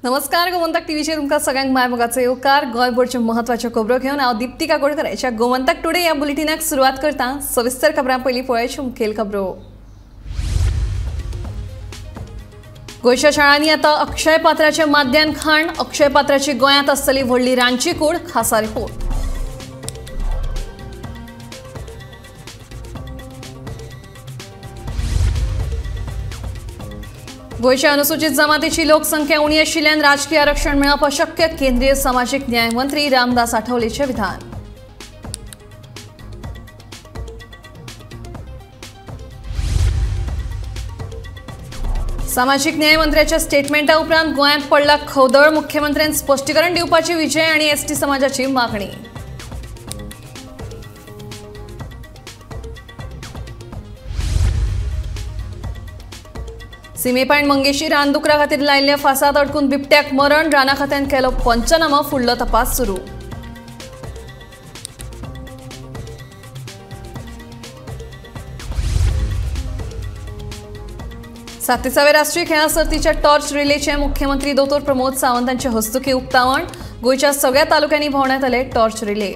नमस्कार, गोमंतक टीव्हीचे तुमका सगळ्यांक मायमोगाचो येवकार. गोंयभरच्यो म्हत्वाच्यो खबरो घेवन हांव दीप्तिका कोडकराच्या गोमंतक टुडे ह्या बुलेटिनाक सुरवात करता. सविस्तर खबरां पयलीं पळोवयाच्यो मुखेल खबरो. गोंयच्या शाळांनी आतां अक्षय पात्राचे माध्यान खाण. अक्षय पात्राची गोंयांत आसतली व्हडली रांदची कूड. खासा रिपोर्ट. गोयच्या अनुसूचित जमातीची लोकसंख्या उणी आशिल्ल्यान राजकीय आरक्षण मेळप अशक्य. केंद्रीय सामाजिक न्याय मंत्री रामदास आठवलेचे विधान. सामाजिक न्याय मंत्र्याच्या स्टेटमेंटा उपरांत गोंयांत पडला खवदळ. मुख्यमंत्र्यान स्पश्टीकरण दिवपाची विजय आणि एसटी समाजाची मागणी. सीमेपायण मंगेशी रानदुकरा खातीर लायिल्ल्या फासात अडकून बिबट्याक मरण. राना खात्यान केलो पंचनामा. फुडलो तपास सुरू. सातिसावे राष्ट्रीय खेळां सर्तीच्या टॉर्च रिलेचे मुख्यमंत्री दोतोर प्रमोद सावंतांचे हस्तुकी उक्तावण. गोंयच्या सगळ्या तालुक्यांनी भोंवण्यात आले टॉर्च रिले.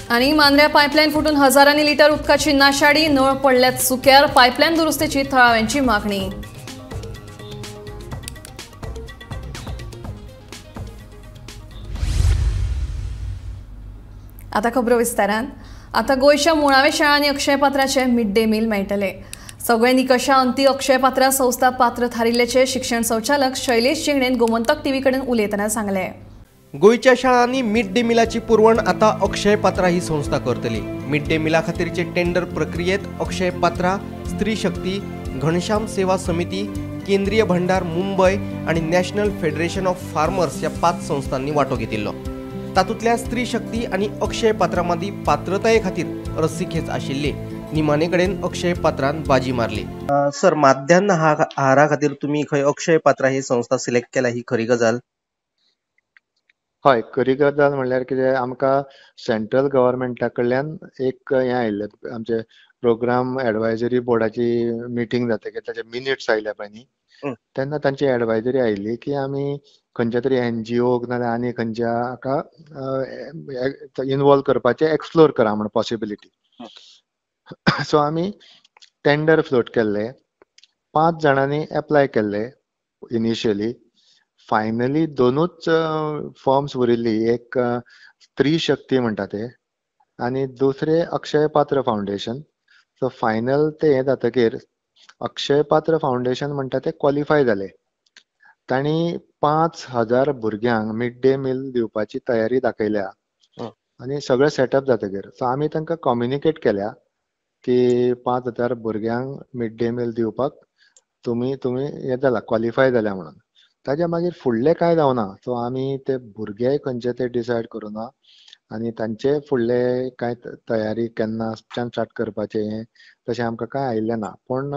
आणि मांद्र्या पायपलायन फुटून हजारांनी लिटर उदकाची नाशाडी. नळ पडल्यात सुक्यार. पायपलायन दुरुस्तेची थळाव्यांची मागणी. आता खबरो विस्तारान. आता गोंयच्या मुळावे शाळांनी अक्षय पात्राचे मिड डे मील मेळटले. सगळे निकशा अंती अक्षय पात्रा संस्था पात्र थारिल्ल्याचे शिक्षण संचालक शैलेश जिंगडेन गोमंतक टीव्ही कडेन उलयतना सांगले. गोयच्या शाळांनी मिड डे मिलाची पुरवण आता अक्षय पात्रा ही संस्था करतली. मिड डे मिला खातीरचे टेंडर प्रक्रियेत अक्षय पात्रा, स्त्री शक्ती, घनश्याम सेवा समिती, केंद्रीय भंडार मुंबई आणि नॅशनल फेडरेशन ऑफ फार्मर्स या 5 संस्थांनी वांटो घेतिल्लो. तातूंतल्या स्त्री शक्ती आणि अक्षय पात्रा मदीं पात्रताये खातीर रस्सीखेच आशिल्ली. निमाणे कडेन अक्षय पात्रान बाजी मारली. सर, माध्यान आहारा खातीर तुम्ही खंय अक्षय पात्रा ही संस्था सिलेक्ट केला, ही खरी गजाल? हय, खरी गजाल म्हणल्यार कितें, आमकां सेंट्रल गव्हर्मेंटा कडल्यान एक हें आयिल्लें, आमचे प्रोग्राम एडवायझरी बोर्डाची मिटींग जातकीर ताचे मिनिट्स आयले पळय न्ही, तेन्ना तांची एडवायझरी आयिल्ली की आमी खंयच्या तरी एनजीओक नाल्यार आनी खंयच्या हाका इनवॉल्व करपाचें एक्सप्लोर करा म्हण पॉसिबिलिटी. सो आमी टेंडर फ्लोट केल्ले. 5 जाणांनी एप्लाय केल्ले इनिशियली. फायनली 2च फॉर्म्स उरिल्ली. एक स्त्री शक्ती म्हणटा ते आनी दुसरे अक्षय पात्र फाउंडेशन. सो फायनल ते हें जातकीर अक्षय पात्र फाउंडेशन म्हणटा ते क्वॉलिफाय जाले. तांणी 5000 भुरग्यांक मिड डे मील दिवपाची तयारी दाखयल्या आनी सगळें सेटअप जातकीर सो आमी तांकां कम्युनिकेट केल्या की 5000 भुरग्यांक मिड डे मील दिवपाक तुमी हें जाला, क्वॉलिफाय जाल्या म्हणून. ताज्या मागीर फुडलें कांय जावना. सो आमी ते भुरगे खंयचे ते डिसायड करूना आनी तांचे फुडले कांय तयारी केन्नाच्यान स्टार्ट करपाचें तशें आमकां कांय आयिल्लें ना. पूण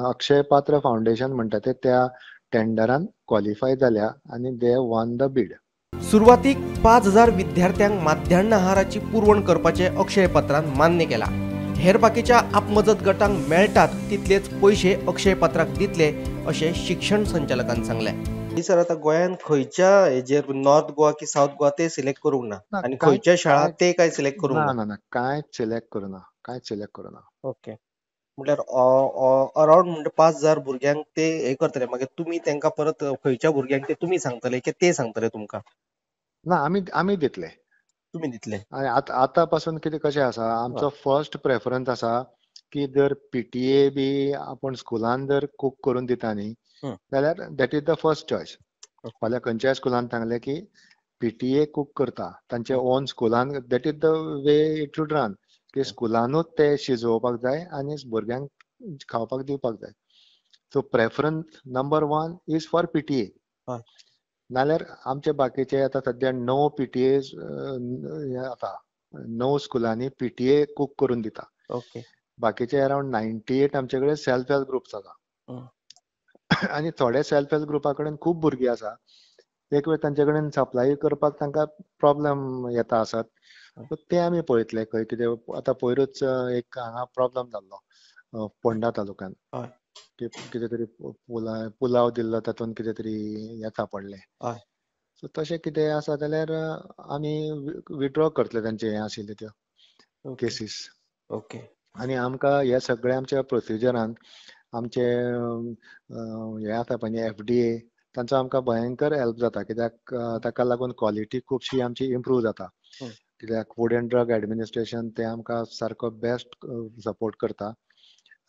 अक्षय पात्र फाउंडेशन म्हणटा ते त्या टेंडरान क्वॉलिफाय जाल्या आनी दे वन द बीड. सुरवातीक 5000 विद्यार्थ्यांक माध्यान आहाराची पुरवण करपाचे अक्षय पात्रान मान्य केला. हेर बाकीच्या आपमजत गटांक मेळटात तितलेच पयशे अक्षय पात्राक दितले अशें शिक्षण संचालकान सांगलें. सर, आता गोंयांत खंयच्या हेजेर नॉर्थ गोवा की साऊथ गोवा ते सिलेक्ट करूंक ना आनी खंयच्या शाळा ते काय सिलेक्ट करूंक ना? ना, कांयच सिलेक्ट करूना. ओके. म्हटल्यार अराउंड म्हणजे 5000 भुरग्यांक ते हे करतले. मागीर तुमी तांकां परत खंयच्या भुरग्यांक ते तुमी सांगतले की ते सांगतले तुमकां? ना, आमी दितले. तुमी दितले? आतां पासून कितें कशें आसा, आमचो फर्स्ट प्रेफरन्स आसा की जर पीटीए बी आपण स्कुलान जर कूक करून दिता न्ही जाल्यार that is the first choice. फाल्यां खंयच्याय स्कुलान सांगलें की पीटीए कूक करता तांचे ओन स्कुलान, that is the way it should run, की स्कुलानूच ते शिजोवपाक जाय आनी भुरग्यांक खावपाक दिवपाक जाय. So preference number 1 is for PTA. नाल्यार आमचे बाकीचे आतां सद्या 9 पीटीए आसा, 9 स्कुलांनी पीटीए कूक करून दिता. ओके. बाकीचे अराउंड 98 आमचे कडेन सेल्फ हेल्प ग्रुप्स आसा आनी थोडे सेल्फ हेल्प ग्रुपा कडेन खूब भुरगीं आसा. एक वेळ तांचे कडेन सप्लाय करपाक तांकां प्रॉब्लेम येता आसत. ते आमी पळयतले खंय कितें. आतां पयरूच एक हांगा प्रॉब्लेम जाल्लो फोंडा तालुक्यात हय कितें तरी पुलाव दिल्लो तातूंत कितें तरी हें सापडलें. हय सो तशें कितें आसा जाल्यार आमी विड्रॉ करतले तांचे हें आशिल्ले त्यो ओके केसीस. ओके आनी आमकां हे सगळे आमच्या प्रोसिजरान आमचे हे आसा पळय FDA तांचो आमकां भयंकर हेल्प जाता, कित्याक ताका लागून क्वॉलिटी खुबशी आमची इम्प्रूव जाता. कित्याक फूड एंड ड्रग एडमिनिस्ट्रेशन ते आमकां सारको बेस्ट सपोर्ट करता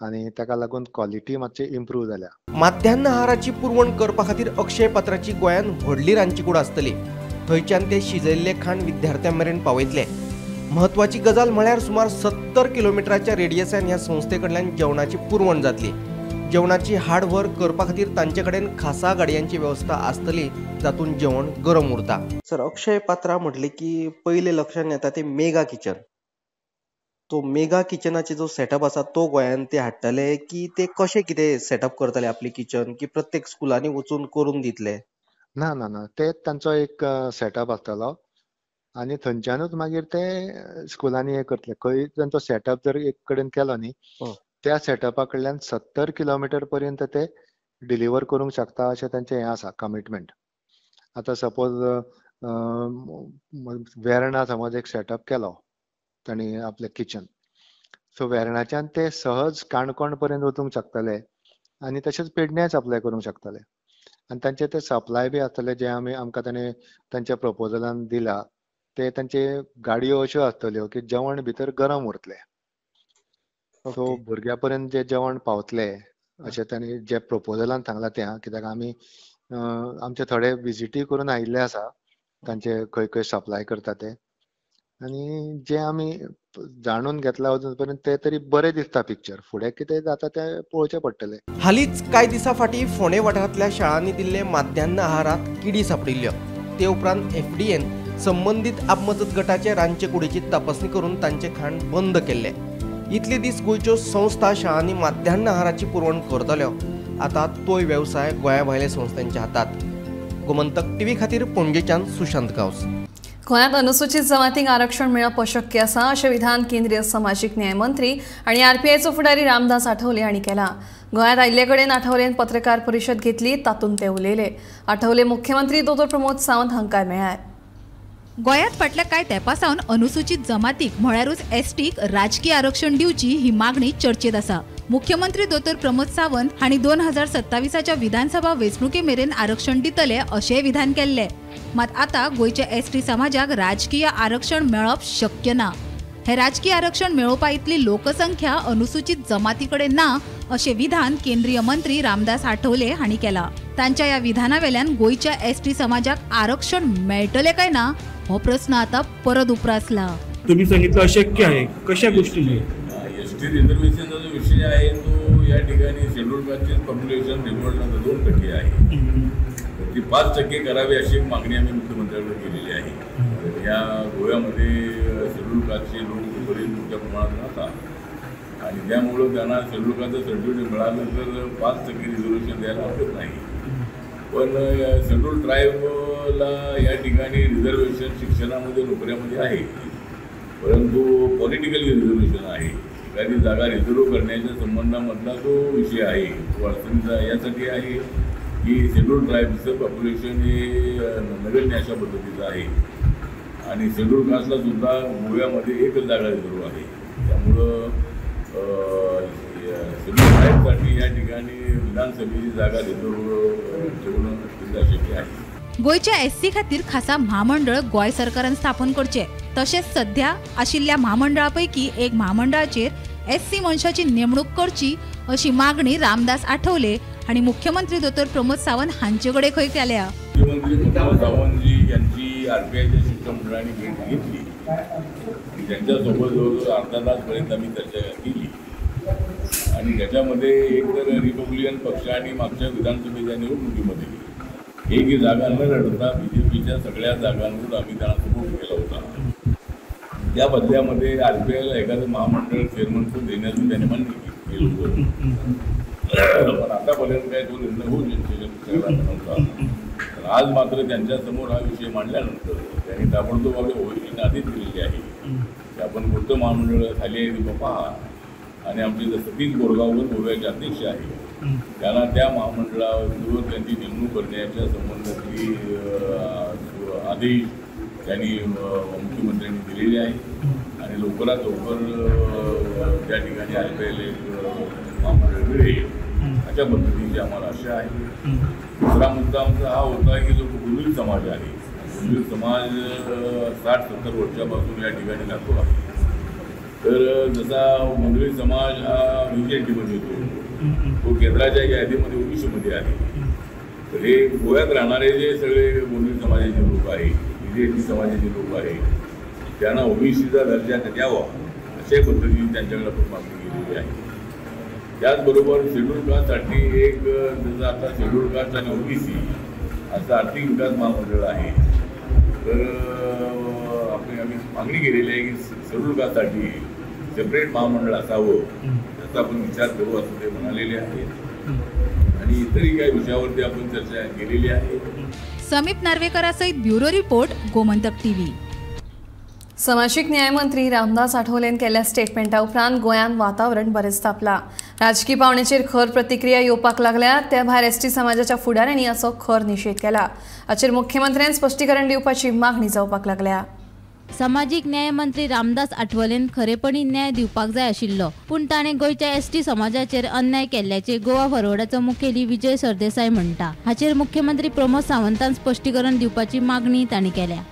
आनी ताका लागून क्वॉलिटी मातशी इम्प्रूव जाल्या. माध्यान्ह आहाराची पुरवण करपा खातीर अक्षय पात्राची गोंयांत व्हडली रांदचीकूड आसतली. थंयच्यान ते शिजयल्ले खाण विद्यार्थ्यां मेरेन पावयतले. महत्वाची गजाल म्हळ्यार सुमार 70 किलोमिटराच्या रेडियसान ह्या संस्थे कडल्यान जेवणाची पुरवण जातली. जेवणाची हाड व्हर करपा खातीर तांचे कडेन खासा गाडयांची वेवस्था आसतली, जातून जेवण गरम उरता. सर, अक्षय पात्रा म्हटले की पहिले लक्षांत येता ते मेगा किचन. तो मेगा किचनाचे जो सेटअप आसा तो गोंयांत ते हाडटले की ते कशें कितें सेटअप करतले आपले किचन, की प्रत्येक स्कुलांनी वचून करून दितले? ना ना ना ते तांचो एक सेटअप आसतलो आनी थंयच्यानूच मागीर ते स्कुलांनी हे करतले. खंय तांचो सेटअप जर एक कडेन केलो न्ही, त्या सेटअपा कडल्यान 70 किलोमिटर पर्यंत ते डिलिव्हर करूंक शकता अशें तांचें हें आसा कमिटमेंट. आतां सपोज वेर्णा समज एक सेटअप केलो तांणी आपलें किचन, सो वेर्णाच्यान ते सहज काणकोण पर्यंत वचूंक शकतले आनी तशेंच पेडण्यां सप्लाय करूंक शकतले. आनी तांचे ते सप्लाय बी आसतले जे आमकां ताणें तांच्या प्रपोजलान दिला. ते तांचे गाडयो अश्यो आसतल्यो की जेवण भितर गरम उरतलें. सो भुरग्यां पर्यंत जे जेवण पावतले अशें तांणी जे प्रपोजलान सांगलां तें. कित्याक आमी आमचे थोडे विजिटी करून आयिल्ले आसा तांचे खंय खंय सप्लाय करता ते, आनी जे आमी जाणून घेतला अजून पर्यंत ते तरी बरें दिसता पिक्चर. फुडें कितें जाता तें पळोवचें पडटलें. हालींच कांय दिसां फाटीं फोंडे वाठारांतल्या शाळांनी दिल्ले माध्यान्ह आहारात किडी सापडिल्ल्यो. ते उपरांत FDAन संबंदीत आपमजत गटाचे रांदचे कुडीची तपासणी करून तांचे खाण बंद केल्ले. इतले दीस गोंयच्यो संस्था शाळांनी माध्यान्ह आहाराची पुरवण करतल्यो. आतां तोय वेवसाय गोंया भायल्या संस्थांच्या हातांत. गोमंतक टीव्ही खातीर पणजेच्यान सुशांत गांवस. गोंयांत अनुसूचित जमातींक आरक्षण मेळप अशक्य आसा अशें विधान केंद्रीय सामाजीक न्याय मंत्री आनी RPIचो फुडारी रामदास आठवले हांणी केलां. गोंयांत आयिल्ले कडेन आठवलेन पत्रकार परिशद घेतली, तातूंत ते उलयले. आठवले मुख्यमंत्री दोतोर प्रमोद सावंत हांकांय मेळ्ळ्यात. गोंयांत फाटल्या कांय तेंपासावन अनुसूचित जमातीक म्हळ्यारूच STक राजकीय आरक्षण दिवची ही मागणी चर्चेत आसा. मुख्यमंत्री दोतोर प्रमोद सावंत हांणी 2027च्या विधानसभा वेंचणुके मेरेन आरक्षण दितले अशेंय विधान केल्ले. मात आतां गोंयच्या ST समाजाक राजकीय आरक्षण मेळप शक्य ना. हे राजकीय आरक्षण मेळोवपा इतली लोकसंख्या अनुसूचित जमाती कडेन ना अशें विधान केंद्रीय मंत्री रामदास आठवले हांणी केलां. तांच्या ह्या विधानावेल्यान गोंयच्या ST समाजाक आरक्षण मेळटले काय ना हो प्रश्न आता परत उप्रासला. तुम्ही सांगितलं अशक्य आहे, कशा गोष्टी? ST रिझर्वेशनचा जो विषय आहे तो या ठिकाणी शेड्यूल कास्टचे पॉप्युलेशन निवडणं 2% आहे. ती 5% करावी अशी एक मागणी आम्ही मुख्यमंत्र्यांकडे केलेली आहे. या गोव्यामध्ये शेड्यूल कास्टचे लोक बरेच मोठ्या प्रमाणात राहतात आणि त्यामुळं त्यांना शेड्यूल कास्टचं सर्टिफिकेट मिळालं तर 5% रिझर्वेशन द्यायला हरकत नाही. पण शेड्यूल ट्राईबला या ठिकाणी रिझर्वेशन शिक्षणामध्ये नोकऱ्यामध्ये आहे, परंतु पॉलिटिकली रिझर्वेशन आहे. एखादी जागा रिझर्व करण्याच्या संबंधामधला जो विषय आहे तो अडचणीचा यासाठी आहे की शेड्यूल ट्राईबचं पॉप्युलेशन हे नगण्य अशा पद्धतीचं आहे आणि शेड्यूल कास्टला सुद्धा गोव्यामध्ये एकच जागा रिझर्व आहे. त्यामुळं शेड्यूल ट्राईबसाठी या ठिकाणी विधानसभेची जागा रिझर्व ठेवणं अशक्य आहे. गोयच्या SC खातीर खासा महामंडळ गोय सरकारान स्थापन करचे. तशेंच सध्या आशिल्ल्या महामंडळापैकी एक महामंडळाचेर SC मनशाची नेमणूक करची अशी मागणी रामदास आठवले आणि मुख्यमंत्री दोतोर प्रमोद सावंत हांचे कडेन खंय केल्या. मुख्यमंत्री प्रमोद सावंतजी यांची RPIच्या शिष्टमंडळाने भेट घेतली. त्यांच्यासोबत जवळजवळ अर्धा तासपर्यंत आम्ही चर्चा केली आणि त्याच्यामध्ये एकतर रिपब्लिकन पक्ष आणि मागच्या विधानसभेच्या निवडणुकीमध्ये एक जागा न लढता BJPच्या सगळ्या जागांवर आम्ही त्यांना सपोर्ट केला होता. त्या बदल्यामध्ये RPIला एखादं महामंडळ चेअरमन पण देण्याचं त्याने मान्य केलं होतं. पण आतापर्यंत काय तो निर्णय होऊ नव्हता. आज मात्र त्यांच्यासमोर हा विषय मांडल्यानंतर त्यांनी ताबडतोब आपल्या ओळखीने आधीच दिलेली आहे की आपण कोणतं महामंडळ खाली आहे ते पहा आणि आमचे सतीश बोरगावकर गोव्याचे अध्यक्ष आहे. त्यांना त्या महामंडळावर त्यांची नेमणूक करण्याच्या संबंधातली आदेश त्यांनी मुख्यमंत्र्यांनी दिलेले आहे आणि लवकरात लवकर त्या ठिकाणी आलेले महामंडळ मिळेल अशा पद्धतीची आम्हाला आशा आहे. दुसरा मुद्दा आमचा हा होता की जो गुंडील समाज आहे, गुंडील समाज 60-70 वर्षापासून या ठिकाणी राहतो आहे. तर जसा गुंडील समाज हा BJP-मध्ये येतो, तो केंद्राच्या यादीमध्ये ओबीसीमध्ये आहे. तर हे गोव्यात राहणारे जे सगळे गुंडील समाजाचे लोक आहे, BJP समाजाचे लोक आहे, त्यांना ओबीसीचा दर्जा द्यावा अशा पद्धतीने त्यांच्याकडे आपण मागणी केलेली आहे. त्याचबरोबर शेड्यूल कास्टसाठी एक जसं आता शेड्यूल कास्ट आणि ओबीसी असं आर्थिक विकास महामंडळ आहे. तर आम्ही मागणी केलेली आहे की शेड्यूल कास्टसाठी सेपरेट महामंडळ असावं, त्याचा आपण विचार करू असं ते म्हणालेले आहेत. आणि इतरही काही विषयावरती आपण चर्चा केलेली आहे. समीप नार्वेकरासहित ब्युरो रिपोर्ट गोमंतक टीव्ही. सामाजिक न्याय मंत्री रामदास आठवलेन केल्ल्या स्टेटमेंटा उपरांत गोंयांत वातावरण बरेंच तापलां. राजकी पावण्याचेर खर प्रतिक्रिया येवपाक लागल्या. त्या भायर एसटी समाजाच्या फुडाऱ्यांनी हाचो खर निशेध केला. हाचेर मुख्यमंत्र्यान स्पश्टीकरण दिवपाची मागणी जावपाक लागल्या. सामाजिक न्याय मंत्री रामदास आठवलेन खरेपणी न्याय दिवपाक जाय आशिल्लो, पूण ताणें गोंयच्या एसटी समाजाचेर अन्याय केल्ल्याचे गोवा फॉरवर्डाचो मुखेली विजय सरदेसाय म्हणटा. हाचेर मुख्यमंत्री प्रमोद सावंतान स्पश्टीकरण दिवपाची मागणी तांणी केल्या.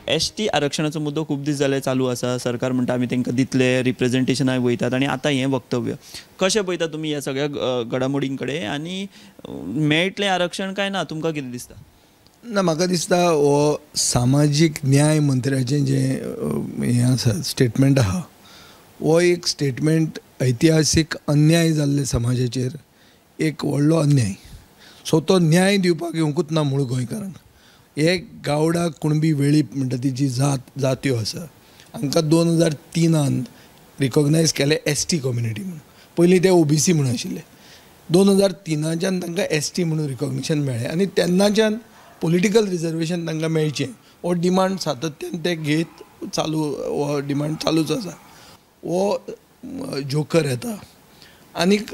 एसटी आरक्षणाचो मुद्दो खूब दीस जाले चालू आसा. सरकार म्हणटा आमी तांकां दितले, रिप्रेझेंटेशनाय वयतात आनी आतां हें वक्तव्य कशें पळयता तुमी ह्या सगळ्या घडामोडीं कडेन? आनी मेळटलें आरक्षण काय ना, तुमकां कितें दिसता? ना, म्हाका दिसता हो सामाजीक न्याय मंत्र्याचें जें हें आसा स्टेटमेंट आहा, हो एक स्टेटमेंट ऐतिहासीक अन्याय जाल्ले समाजाचेर एक व्हडलो अन्याय. सो तो न्याय दिवपाक येवंकूच ना मूळ गोंयकारांक. हे गावडा कुणबी वेळीप म्हणटा ती जी जात्यो आसा, हांकां 2003 रिकॉग्नायज केले एसटी कम्युनिटी म्हणून. पयलीं ते ओबीसी म्हणून आशिल्ले. 2003 तांकां एसटी म्हणून रिकॉग्निशन मेळ्ळें आनी तेन्नाच्यान पॉलिटिकल रिजर्वेशन तांकां मेळचें हो डिमांड सातत्यान ते घेत हो डिमांड चालूच आसा. हो जोकर येता आनीक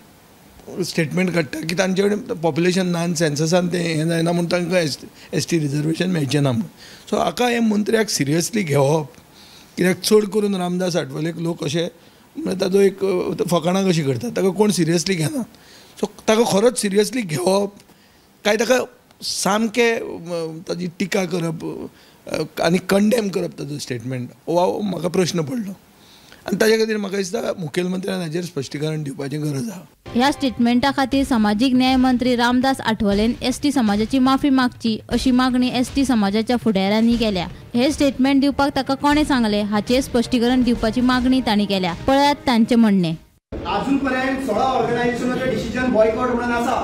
स्टेटमेंट काडटा की तांचे कडेन पॉप्युलेशन नान सेन्ससान ते हें जायना म्हूण तांकां एसटी रिजर्वेशन मेळचें ना म्हणून. सो हाका हे मंत्र्याक सिरियसली घेवप, कित्याक चड करून रामदास आठवलेक लोक अशें म्हणजे ताजो एक फकाणां कशी करतात, ताका कोण सिरियसली घेना. सो ताका खरोच सिरियसली घेवप काय ताका सामकें ताजी टिका करप आनी कंडेम करप ताजो स्टेटमेंट, हो म्हाका प्रश्न पडलो. आनी ताजे खातीर म्हाका दिसता मुखेलमंत्र्यान हाचेर स्पश्टीकरण दिवपाची गरज आहा. ह्या स्टेटमेंटा खातीर सामाजिक न्याय मंत्री रामदास आठवलेन एसटी समाजाची माफी मागची अशी मागणी एसटी समाजाच्या फुडाऱ्यांनी केल्या. हे स्टेटमेंट दिवपाक ताका कोणे सांगले हाचेर स्पश्टीकरण दिवपाची मागणी तांणी केल्या. पळयात तांचे म्हणणे. अजून पर्यंत 16 ऑर्गनायझेशनाचे डिसिजन बॉयकॉट म्हणून आसा,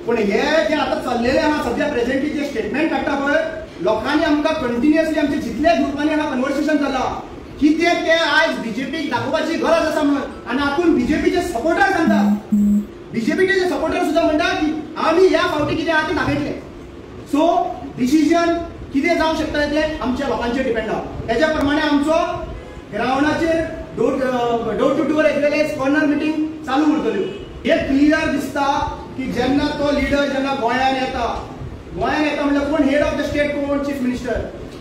पण हे जे आता चाललेले आहा सध्या प्रेझेंटली जे स्टेटमेंट काडटा पळय, लोकांनी आमकां कंटिन्युअसली आमचे जितले ग्रुपांनी हांगा कन्वर्सेशन जालां कितें ते आयज बीजेपीक दाखोवपाची गरज आसा म्हणून. आनी हातून बीजेपीचे सपोर्टर सांगता, बीजेपीचे जे सपोर्टर सुद्दां म्हणटा की आमी ह्या फावटी कितें आहा ते दाखयतले. सो डिसिजन कितें जावंक शकता ते आमच्या लोकांचेर डिपेंड आहा. तेज्या प्रमाणे आमचो ग्रावंडाचेर door to door exercise corner meeting चालू उरतल्यो. हे क्लियर दिसता की जेन्ना तो लिडर जेन्ना गोंयांत येता म्हणजे कोण हेड ऑफ द स्टेट कोण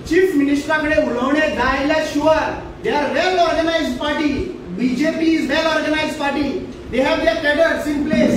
चीफ मिनिस्टरा कडेन उलोवणे जायल्या शिवाय they are well organised party. BJP is well organised party. They have their cadres in place.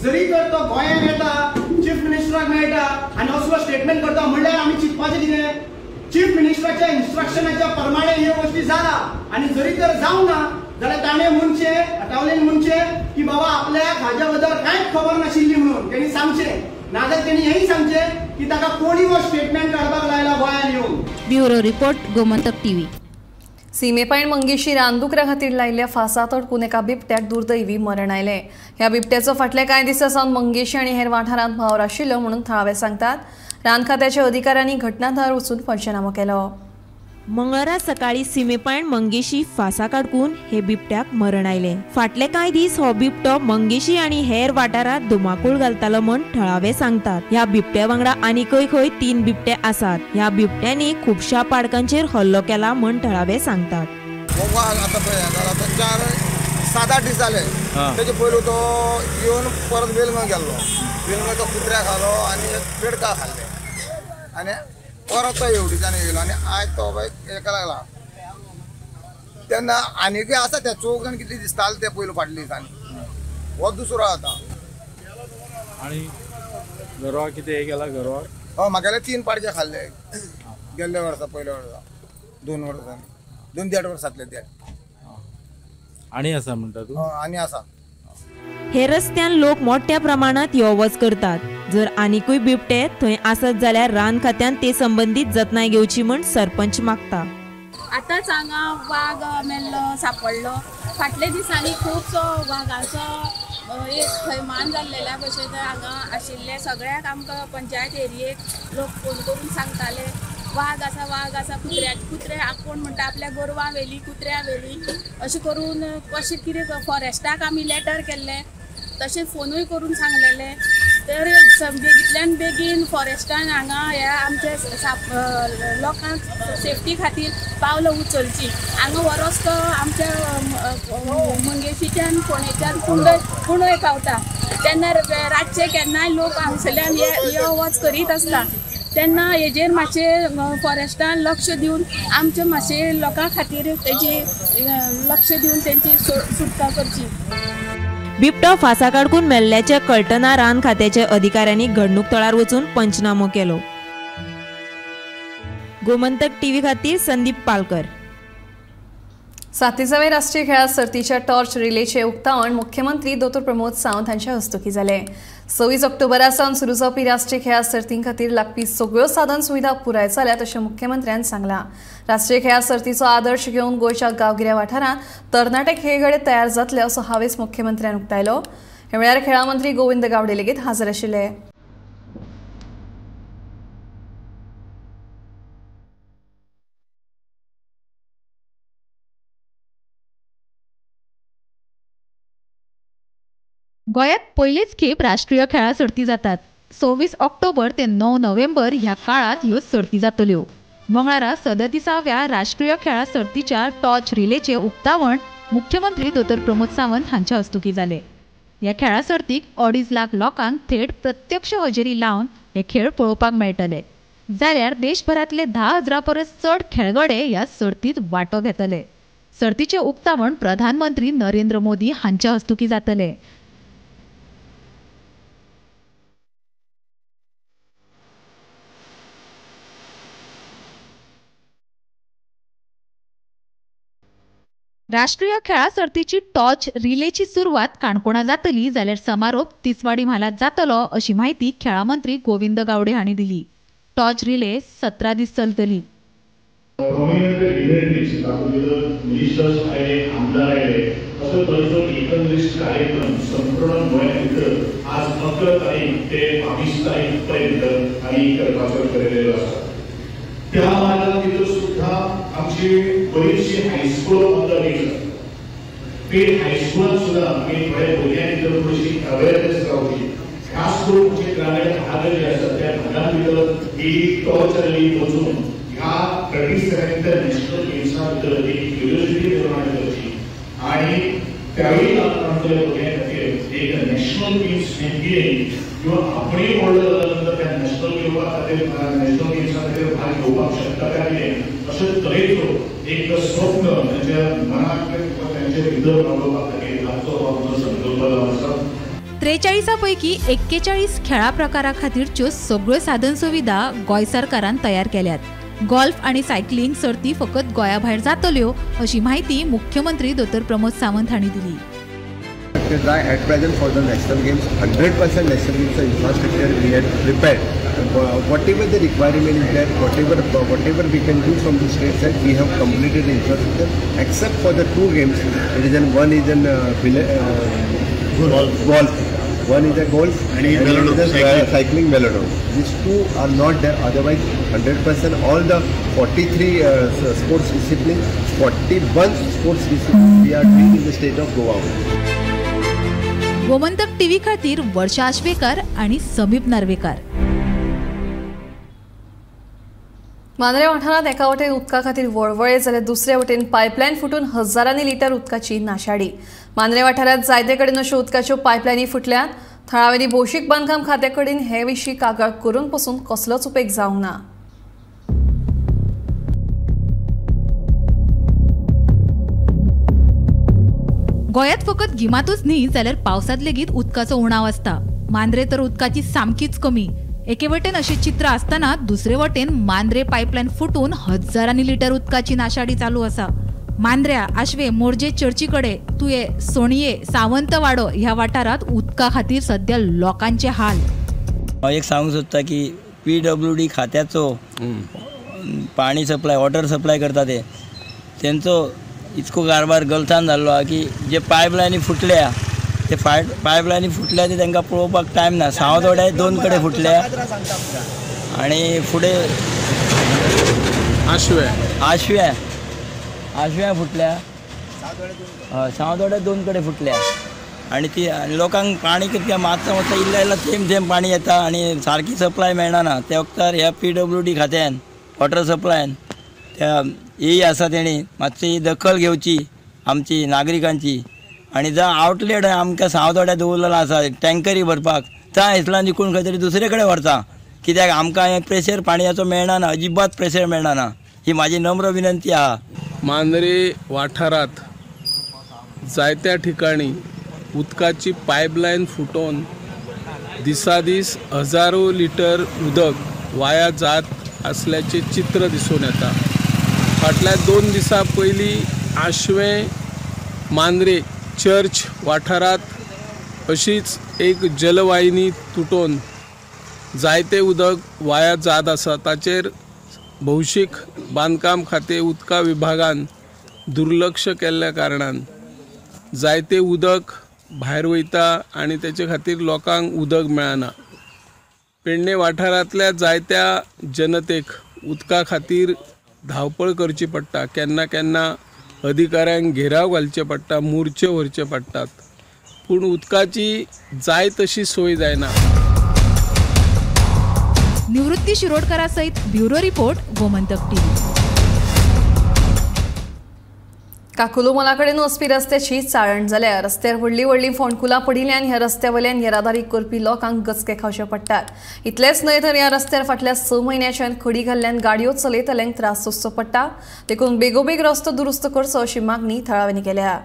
जरी तर तो गोंयांत येता चीफ मिनिस्टराक मेळटा आनी असलो स्टेटमेंट करता म्हणल्यार आमी चिंतपाचें कितें? चीफ मिनिस्टराच्या इन्स्ट्रक्शनाच्या प्रमाणे ह्यो गोष्टी जाला आनी जरी तर जावं ना जाल्यार ताणें म्हणचें, आठवलेन म्हणचें की बाबा आपल्याक हाज्या बद्दल कांयच खबर नाशिल्ली म्हणून तेणी सांगचें. नाजाल्यार तेणी हेंय सांगचें की ताका कोणी हो स्टेटमेंट काडपाक लायला गोंयांत येवन. Bureau report Gomantak TV. सीमेपायण मंगेशी रानदुकरा खातीर लायिल्ल्या फासात अडकून एका बिबट्याक दुर्दैवी मरण आयलें. ह्या बिबट्याचो फाटल्या कांय दिसा सावन मंगेशी आनी हेर वाठारांत वावर आशिल्लो म्हणून थळावे सांगतात. रान खात्याच्या अधिकाऱ्यांनी घटनाथळार वचून पंचनामो केलो. मंगळारा सकाळी सीमेपायण मंगेशी फासा काडकून हे बिबट्याक मरण आयले. फाटले कांय दीस हो बिबटो मंगेशी आनी हेर वाठारांत धुमाकूळ घालतालो म्हण थळावे सांगतात. ह्या बिबट्या वांगडा आनीकय खंय 3 बिबटे आसात. ह्या बिबट्यांनी खुबशा पाडकांचेर हल्लो केला म्हण थळावे सांगतात. 7-8 दीस जाले तेजे पयलू तो येवन परत वेलंगण गेल्लो वेलंगण तो कुत्र्याक खालो आनी पेडका खाल्ले आनी परत तो एवढीच्यान येयलो आनी आयज तो बाय हेका लागला तेन्ना आनीकय आसा ते 4 जाण कितले दिसताले ते पयलू फाटले दिसांनी हो दुसरो आता आणि घरवा कितें गेला घरवा हय म्हागेले 3 पाडके खाल्ले गेल्ले वर्सा पयल्या वर्सा 2 वर्सांनी 2-1.5 वर्सांतले ते आणि आसा म्हणटा तू आनी आसा हे रस्त्यान लोक मोठ्या प्रमाणात यो वच करतात जर आनीकूय बिबटे थंय आसत जाल्यार रान खात्यान ते संबंधीत जतनाय घेवची म्हण सरपंच मागता. आतांच हांगा वाघ मेल्लो सापडलो फाटल्या दिसांनी खुबसो वाघाचो एक थैमान जाल्लेल्या भशेन हांगा आशिल्ले सगळ्याक आमकां पंचायत एरियेक लोक फोन करून सांगताले वाघ आसा कुत्रे कोण म्हणटा आपल्या गोरवां वेली कुत्र्या वेली अशें करून कशें कितें फॉरेस्टाक आमी लेटर केल्ले तशें फोनूय करून सांगलेले तर बेगींतल्यान बेगीन फॉरेस्टान हांगा ह्या आमच्या लोकांक सेफ्टी खातीर पावलां उचलची हांगा वरोस तो आमच्या मंगेशीच्यान फोंडेच्यान कुंडय पावता तेन्ना रातचे केन्नाय लोक हांगसरल्यान यो वच करीत आसता तेन्ना हेजेर मातशें फॉरेस्टान लक्ष दिवन आमच्या मातशें लोकां खातीर तेजी लक्ष दिवन तेंची सुटका करची. बिबटो फासा काडकून मेल्ल्याच्या कळटना रान खात्याच्या अधिकाऱ्यांनी घडणूक थळार वचून पंचनामो केलो. गोमंतक टीव्ही खातीर संदीप पालकर. 37व्या राष्ट्रीय खेळा सर्तीच्या टॉर्च रिलेचे उक्तावण मुख्यमंत्री दोतोर प्रमोद सावंत हांच्या हस्तुकी जाले. 26 ऑक्टोबरासावन सुरू जावपी राष्ट्रीय खेळा सर्तीं खातीर लागपी सगळ्यो साधन सुविधा पुराय जाल्यात अशें मुख्यमंत्र्यान सांगलां. राष्ट्रीय खेळा सर्तीचो आदर्श घेवन गोंयच्या गांवगिऱ्या वाठारांत तरणाटे खेळगडे तयार जातले असो हावेस मुख्यमंत्र्यान उक्तायलो. हे वेळार खेळा मंत्री गोविंद गावडे लेगीत हाजीर आशिल्ले. गोंयांत पहिलीच खेप राष्ट्रीय खेळा सर्ती जातात. 26 ऑक्टोबर ते 9 नोव्हेंबर ह्या काळात ह्यो सर्ती जातल्यो. मंगळारा 37व्या राष्ट्रीय खेळा सर्तीच्या टॉर्च रिलेचे उक्तावण मुख्यमंत्री दोतोर प्रमोद सावंत हांच्या हस्तुकी जाले. ह्या खेळा सर्तीक 2.5 लाख लोकांक थेट प्रत्यक्ष हजेरी लावन हे खेळ पळोवपाक मेळटले. जाल्यार देशभरातले 10,000 परस चड खेळगडे ह्या सर्तीत वांटो घेतले. सर्तीचे उक्तावण प्रधानमंत्री नरेंद्र मोदी हांच्या हस्तुकी जातले. राष्ट्रीय खेळा सर्तीची टॉर्च रिलेची सुरवात काणकोणा जातली जाल्यार समारोप तिसवाडी म्हालात जातलो अशी माहिती खेळा मंत्री गोविंद गावडे हांणी दिली. टॉर्च रिले 17 दीस चलतली. त्या मार्गात भितर सुद्धा आमची बरीचशी हायस्कूल पेड हायस्कूलात सुद्धा आम्ही थोड्या भुरग्यांक भितर थोडीशी अवेअरनेस रावची. खास करून जे ग्रामीण भाग जे आसात त्या भागां भितर ही टॉर्च रॅली वचून ह्या प्रॅक्टिसांच्या नॅशनल गेम्सां भितर एक क्युरियोसिटी निर्माण करची आणि त्यावेळी आमच्या भुरग्यां खातीर एक नॅशनल गेम्स केली किंवा आपणही व्हडलो जाल्यानंतर त्या नॅशनल गेम्सा खातीर नॅशनल गेम्सा खातीर भाग घेवपाक शकता काय कितें अशें तरेचो एक स्वप्न तांच्या मनांत तांचे भितर रावोवपा खातीर आमचो आमचो संकल्प आसा. 43 पैकी 41 खेळा प्रकारा खातीरच्यो सगळ्यो साधन सुविधा गोंय सरकारान तयार केल्यात. गोल्फ आणि सायकलिंग सर्ती फकत गोंया भायर जातल्यो अशी माहिती मुख्यमंत्री दोतोर प्रमोद सावंत हांणी दिली. At present for the national games, 100% national games infrastructure we had prepared. Whatever the requirement is there, whatever we can do from the state side, we have completed the infrastructure. Except for the 2 games, one is in golf, one is a golf, and is a cycling velodrome. These 2 are not there. Otherwise, 100% all the 43 sports disciplines, 41 sports disciplines we are doing in the state of Goa. Gomantak TV खातीर वर्षा आश्वेकर आणि समीप नार्वेकर. मांद्रे वाठारात एका वटेन उदका खातीर वळवळे जाल्यार दुसरे वटेन पायपलायन फुटून हजारांनी लिटर उदकाची नाशाडी. मांद्रे वाठारात जायते कडेन अश्यो उदकाच्यो पायपलायनी फुटल्यात. थळाव्यांनी भौशीक बांदकाम खात्या कडेन हे विशीं कागाळ करून पसून कसलोच उपेग जावंक ना. गोंयांत फकत गिमातूच न्ही जाल्यार पावसांत लेगीत उदकाचो उणाव आसता. मांद्रे तर उदकाची सामकीच कमी. एके वटेन अशें चित्र आसतना दुसरे वटेन मांद्रे पायपलायन फुटून हजारांनी लिटर उदकाची नाशाडी चालू आसा. मांद्र्या, आशवे, मोरजे चर्ची कडेन तुये, सोणये, सावंतवाडो ह्या वाठारांत उदका खातीर सध्या लोकांचे हाल. हांव एक सांगूंक सोदता की PWD खात्याचो पाणी सप्लाय, वॉटर सप्लाय करता तेंचो इतको कारभार गलथान जाल्लो आहा की जे पायपलायनी फुटल्या ते पायपलायनी फुटल्या ते तांकां पळोवपाक टायम ना. सावंतवाड्या 2 कडेन फुटल्या आनी फुडें आशव्या फुटल्या, सावंतवाड्या 2 कडेन फुटल्या आनी ती लोकांक पाणी कितकें मातसो इल्ल्या थेंब पाणी येता आनी सारकी सप्लाय मेळना. त्या वक्तार ह्या PWD खात्यान, वॉटर सप्लायन त्या आसा तेणी मातशी दखल घेवची आमची नागरिकांची. आनी जो आवटलेट आमकां सावंतवाड्या दवरलेलो आसा टँकरी भरपाक, त्या हेतलान जिकून खंय तरी दुसरे कडेन व्हरता. कित्याक आमकां हें प्रेशर पाणयाचो मेळना, अजिबात प्रेशर मेळना. ही म्हाजी नम्र विनंती आहा. मांद्रे वाठारात जायत्या ठिकाणी उदकाची पायपलायन फुटोवन दिसादीस हजारो लिटर उदक वाया जात असल्याचे चित्र दिसून येता. फाटल्या 2 दिसां पयलीं आशवे मांद्रे चर्च वाठारात अशीच एक जलवाहिनी तुटून जायते उदक वाया जात आसा. ताचेर भौशीक बांदकाम खातें उदका विभागान दुर्लक्ष केल्ल्या कारणान जायते उदक भायर वयता आनी तेचे खातीर लोकांक उदक मेळना. पेडणे वाठारांतल्या जायत्या जनतेक उदका खातीर धांवपळ करची पडटा. केन्ना केन्ना अधिकाऱ्यांक घेराव घालचे पडटा, मोर्चे व्हरचे पडटात, पूण उदकाची जाय तशी सोय जायना. निवृत्ती शिरोडकरा सयत bureau report, Gomantak TV. Kakulo मोला कडेन वचपी रस्त्याची चाळण जाल्या. रस्त्यार व्हडली फोंडकुलां पडिल्ल्यान ह्या रस्त्या वयल्यान येरादारी करपी लोकांक गचके खावचे पडटात. इतलेंच न्हय तर ह्या रस्त्यार फाटल्या 6 म्हयन्याच्यान खडी घाल्ल्यान गाडयो चलयतल्यांक त्रास सोंसचो पडटा. देखून बेगोबेग रस्तो दुरुस्त करचो अशी मागणी थळाव्यांनी केल्या.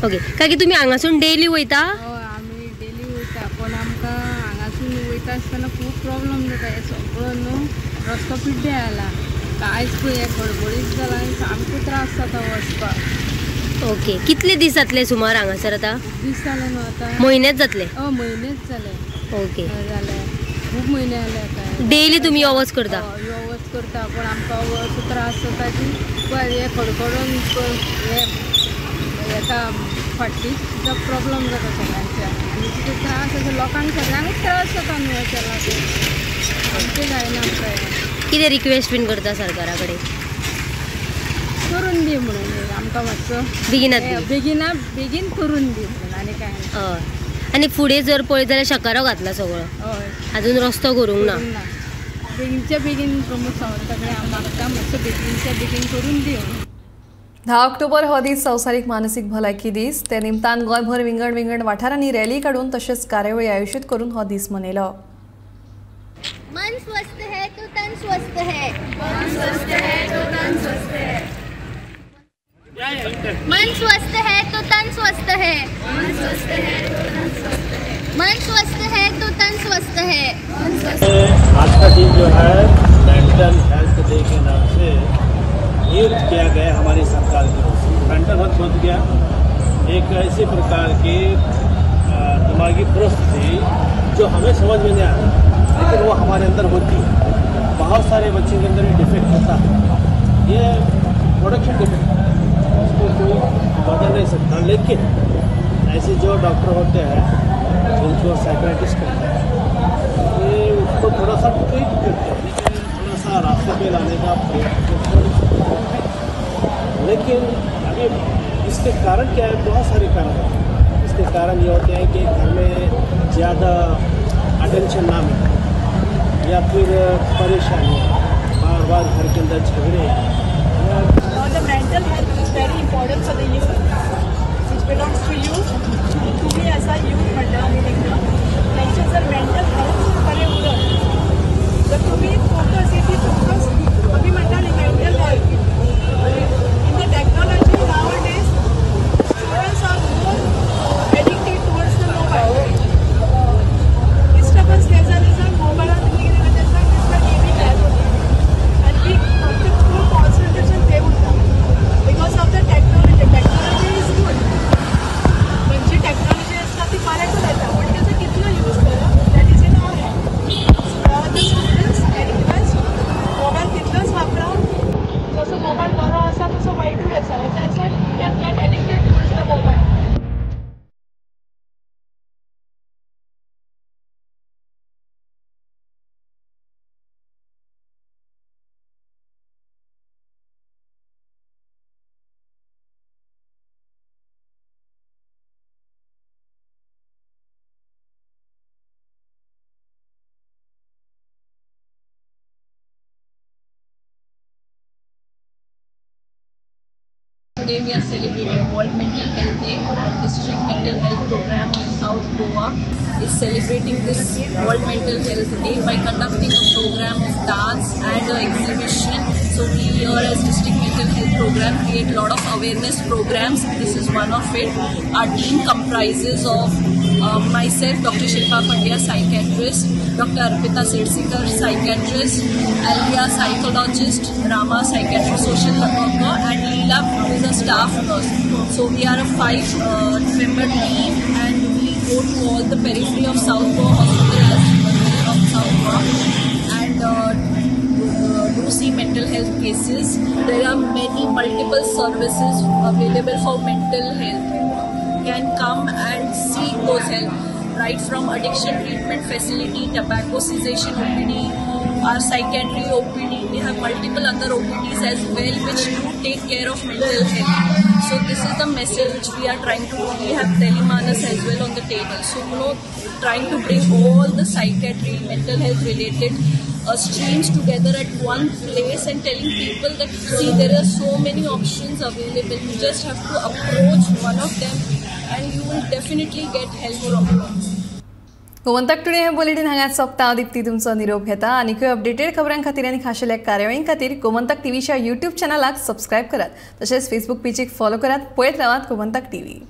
ओके, काकी तुमी हांगासून डेली वयता? आमी डेली वयता, पण आमकां हांगासून वयता आसतना खूब प्रॉब्लेम जाता. हे सगळो न्हू रस्तो पिड्ड्यार जाला. कांयच पळय हे खडबडीत जाला आनी सामको त्रास जाता वचपाक. ओके, कितले दीस जातले सुमार हांगासर आतां? दीस जाले न्हू आतां. म्हयनेच जातले? म्हयनेच जाले. ओके, जाले खूब म्हयने जाले आतां. डेली तुमी यो वच करता? यो वच करता, पण आमकां असो त्रास जाता की हे खडखडून हे येता फाटली सुद्दां प्रॉब्लेम जाता सगळ्यांच्या. आनी तितून त्रास जाता लोकांक, सगळ्यांकच त्रास जाता न्हू हेच्या लागून. आमचें जायना आमकां. कितें रिक्वेस्ट बीन करता सरकारा कडेन? करून दी म्हणून आमकां मातसो बेगीन करून दी म्हणून, आनी कांय ना. हय, आनी फुडें जर पळयत जाल्यार शकारो घातला सगळो. हय, अजून रस्तो करूंक ना. बेगीनच्या बेगीन प्रमोद सावंता कडेन मागता मातसो बेगीनच्या बेगीन करून दी. 10 ऑक्टोबर हो दीस संवसारीक मानसीक भलायकी दीस. ते निमतान गोंयभर विंगड वाठारांनी रॅली काडून तशेंच कार्यावळी आयोजीत करून हो दीस मनयलो. मन स्वस्थ है तो तन स्वस्थ है. मन स्वस्थ है तो तन स्वस्थ है. मन स्वस्थ है तो तन स्वस्थ है. मन स्वस्थ है तो तन स्वस्थ है. मन स्वस्थ है तो तन स्वस्थ है. आज का दिन जो है मेंटल हेल्थ डे के नाम से नियुक्त किया गया हमारी सरकार की ओर से. मेंटल हेल्थ बोध गया एक ऐसी प्रकार की दिमागी परिस्थिति जो हमें समझ में नहीं आता, लेकिन वो हमारे अंदर होती है. बहुत सारे बच्चों के अंदर ये डिफेक्ट होता है. ये प्रोडक्शन डिफेक्ट है, उसको कोई बदल नहीं सकता. लेकिन ऐसे जो डॉक्टर होते हैं जिनको साइकियाट्रिस्ट कहते हैं, ये उसको थोड़ा सा ट्रीट करते हैं, थोड़ा सा रास्ते पे लाने का प्रयत्न. लेकिन अभी इसके कारण क्या है? बहुत सारे कारण हैं. इसके कारण ये होते हैं कि घर में ज़्यादा अटेंशन ना मिले या फिर परेशानी, बार बार घर के अंदर झगड़े। The mental health is very important for the youth, which belongs to you. तुम्ही ऐसा youth मंडळाने त्यांचे जर mental health कडे उडत तर तुम्ही focus अभी म्हणता mental health. In the technology nowadays, students are more addicted towards the mobile. Disturbance त्याचा mobile and we full concentration they would have because of the technology. Technology is good. म्हणजे technology असतात ती पाण्यातून येतात पण त्याचा किती यूज करा that is in our hand. The students I request mobile तितकंच वापरा जसं मोबाईल बरा असा तसं वाईट असा त्याचा get addicted towards the mobile. Today we are celebrating World Mental Health Day. District Mental Health Program of South Goa is celebrating this World Mental Health Day by conducting a program of dance and an exhibition. So we here as District Mental Health Program create a lot of awareness programs. This is one of it. Our team comprises of myself, Dr. Shilpa Pandya, psychiatrist, Dr. Arpita Sirsikar, psychiatrist, Alia, psychologist, Rama, psychiatrist, social worker, and Leela, who is a staff nurse. So we are a 5-member team, and we go to all the periphery of South Goa hospital of South Goa and do see mental health cases. There are multiple services available for mental health. Can come and seek those help, right from addiction treatment facility, tobacco cessation OPD, our psychiatry OPD. We have multiple other OPDs as well which do take care of mental health. So this is the message which we are trying to do. We have telemanas as well on the table. So trying to bring all the psychiatry, mental health related streams together at one place and telling people that see there are so many options available. You just have to approach one of them and you will definitely get help from it. Gomantak today हे bulletin हांगाच सोंपता. हांव दिप्ती तुमचो निरोप घेता. आनीकूय updated खबरां खातीर आनी खाशेल्या कार्यावळीं खातीर गोमंतक टीव्हीच्या YouTube चॅनलाक सबस्क्रायब करात. तशेंच फेसबुक पेजीक फॉलो करात. पळयत रावात गोमंतक टीव्ही.